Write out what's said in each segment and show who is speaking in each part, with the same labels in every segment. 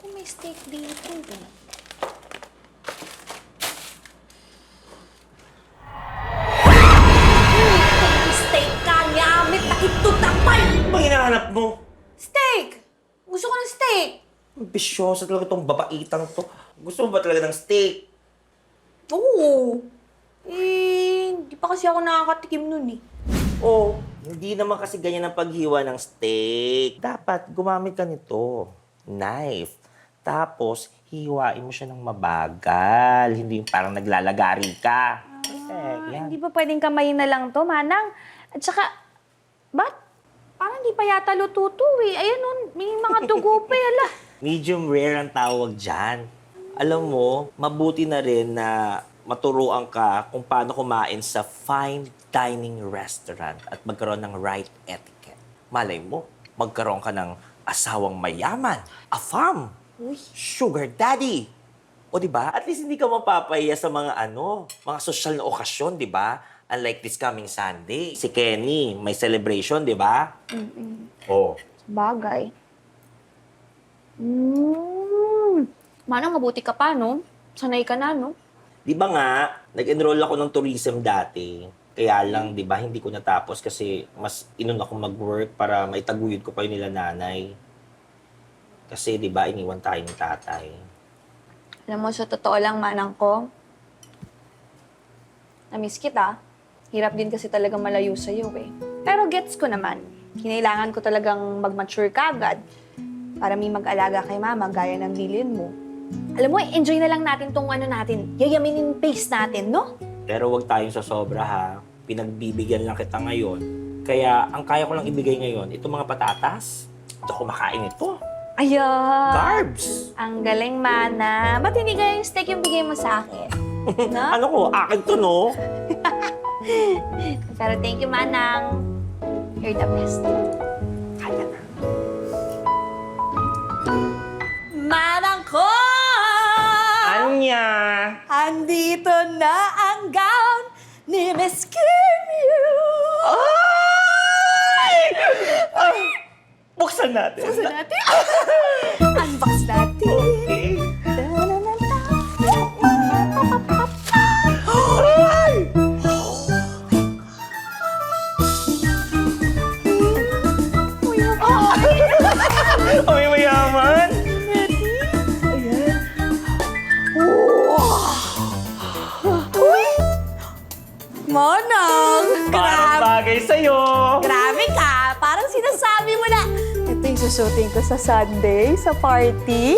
Speaker 1: Kung may steak dito, steak ka, nyamit na ito tapay!
Speaker 2: Ano bang hinahanap mo?
Speaker 1: Steak! Gusto ko ng steak!
Speaker 2: Ambisyosa talaga itong babaitang to. Gusto mo ba talaga ng steak?
Speaker 1: Oo. Hindi pa kasi ako nakakatikim nun eh.
Speaker 2: Oh, hindi naman kasi ganyan ang paghiwa ng steak. Dapat gumamit ka nito. Knife. Tapos, hiwain mo siya ng mabagal. Hindi yung parang naglalagari ka. Yan.
Speaker 1: Hindi ba pwedeng kamayin na lang to, Manang? At saka, ba't? Parang hindi pa yata lututo eh. Ayan nun, may mga dugo pa yala.
Speaker 2: Medium rare ang tawag dyan. Alam mo, mabuti na rin na maturuan ka kung paano kumain sa fine dining restaurant at magkaroon ng right etiquette. Malay mo, magkaroon ka ng asawang mayaman, a fam, sugar daddy. O di ba? At least hindi ka mapapahiya sa mga mga social na okasyon, di ba? Unlike this coming Sunday, si Kenny, may celebration, di ba? Oh.
Speaker 1: Bagay. Manang, mabuti ka pa, no? Sanay ka na, no?
Speaker 2: Di ba nga, nag-enroll ako ng tourism dati. Kaya lang, di ba, hindi ko natapos kasi mas inun ako mag-work para maitaguyod ko pa yun nila nanay. Kasi, di ba, iniwan tayo ng tatay.
Speaker 1: Alam mo, sa totoo lang, Manang ko, na-miss kita. Hirap din kasi talaga malayo sa'yo eh. Pero gets ko naman. Kinailangan ko talagang mag-mature ka agad para may mag-alaga kay mama gaya ng bilin mo. Alam mo, enjoy na lang natin tong natin. Yayaminin pace natin, no?
Speaker 2: Pero wag tayong sasobra ha. Pinagbibigyan lang kita ngayon. Kaya ang kaya ko lang ibigay ngayon, itong mga patatas. Ito kumakain ito.
Speaker 1: Ayan!
Speaker 2: Carbs!
Speaker 1: Ang galing, Mana. Ba't hindi kaya yung steak yung bigay mo sa akin? No?
Speaker 2: Ano ko? Akin to, no?
Speaker 1: Pero thank you, Manang. You're the best.
Speaker 2: Kaya na.
Speaker 1: Manang ko!
Speaker 2: Anya!
Speaker 1: Andito na ang gown ni Miss Kim Yu!
Speaker 2: Ay! Ah! Buksan natin.
Speaker 1: Buksan natin? Unbox natin.
Speaker 2: Okay.
Speaker 1: Ay!
Speaker 2: Oh, may mayaman.
Speaker 1: Manang!
Speaker 2: Parang bagay sa'yo.
Speaker 1: Grabe ka! Parang sinasabi mo na, ito yung susuting ko sa Sunday, sa party.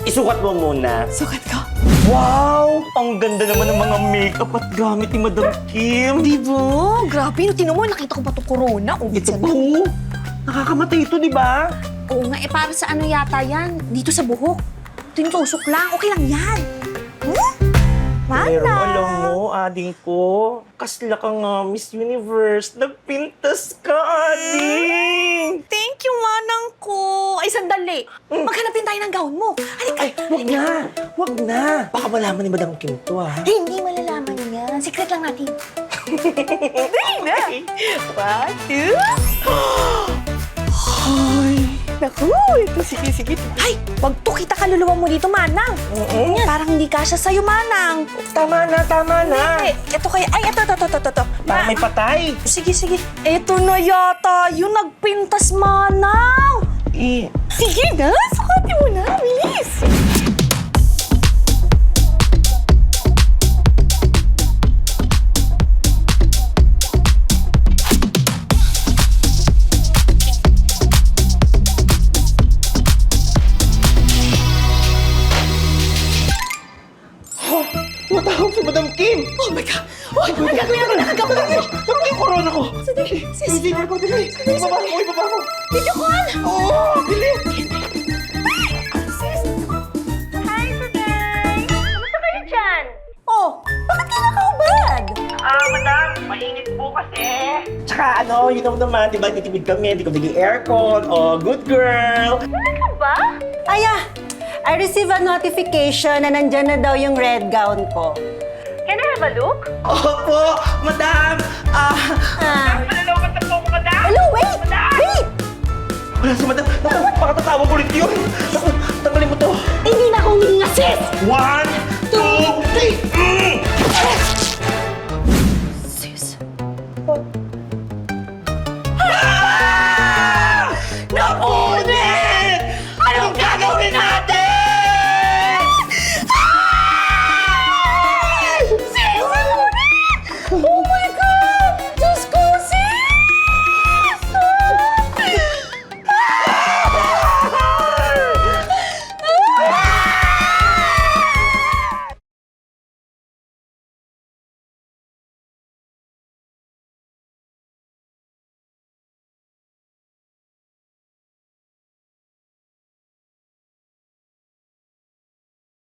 Speaker 2: Isukat mo muna.
Speaker 1: Sukat ko.
Speaker 2: Wow! Ang ganda naman ng mga makeup at gamit ni Madam Kim.
Speaker 1: Di ba? Grabe, no, tinan mo, nakita ko pa ito corona.
Speaker 2: Ito po. Nakakamatay ito, di ba?
Speaker 1: Oo nga, para sa ano yata yan? Dito sa buhok. Ito yung tusok lang. Okay lang yan.
Speaker 2: Pero
Speaker 1: Mana!
Speaker 2: alam mo, ading ko, kasla ka nga, Miss Universe. Nagpintas ka, ading!
Speaker 1: Thank you, Manang ko. Ay, sandali. Maghanap din tayo ng gown mo. Halika.
Speaker 2: Ay, wag na! Wag na! Baka malaman ni Madam Kim to, ha?
Speaker 1: Hindi malalaman yan. Secret lang natin. Dali na. 1, 2. Ay, naku. Ito, sige. Ay, wag to. Kita kaluluwa mo dito, Manang. Yan. Parang hindi kasya sa'yo, Manang.
Speaker 2: Tama na.
Speaker 1: Eh, ito kaya. Ay, ito.
Speaker 2: Parang may patay.
Speaker 1: Sige. Ito na yata. Yung nagpintas, Manang. Sige na. Sukatin mo na. Bilis.
Speaker 2: Matawag si Madam Kim!
Speaker 1: Oh my God! Oh, nagkakaroon.
Speaker 2: Parang yung corona ko!
Speaker 1: Sige, sis.
Speaker 2: Fever ko, dili! Ibaba mo!
Speaker 1: Video call!
Speaker 2: Oo! Dili!
Speaker 1: Sis! Hi, today! Kamusta kayo dyan? Oh, bakit ka nakaubad?
Speaker 2: Madam, mainit po kasi. Tsaka you know naman, di ba, titipid kami, hindi ko bigay aircon. Oh, good girl!
Speaker 1: Talaga ba?
Speaker 3: I received a notification na nandyan na daw yung red gown ko.
Speaker 1: Can I have a look?
Speaker 2: Opo, madam! Malalaman na po ako, madam!
Speaker 3: Hello, wait! Wait!
Speaker 2: Wala si madam! Naku, baka tatawag ulit yun! Naku, tanggalin mo
Speaker 3: to. Hindi na akong naging assist!
Speaker 2: 1, 2, 3!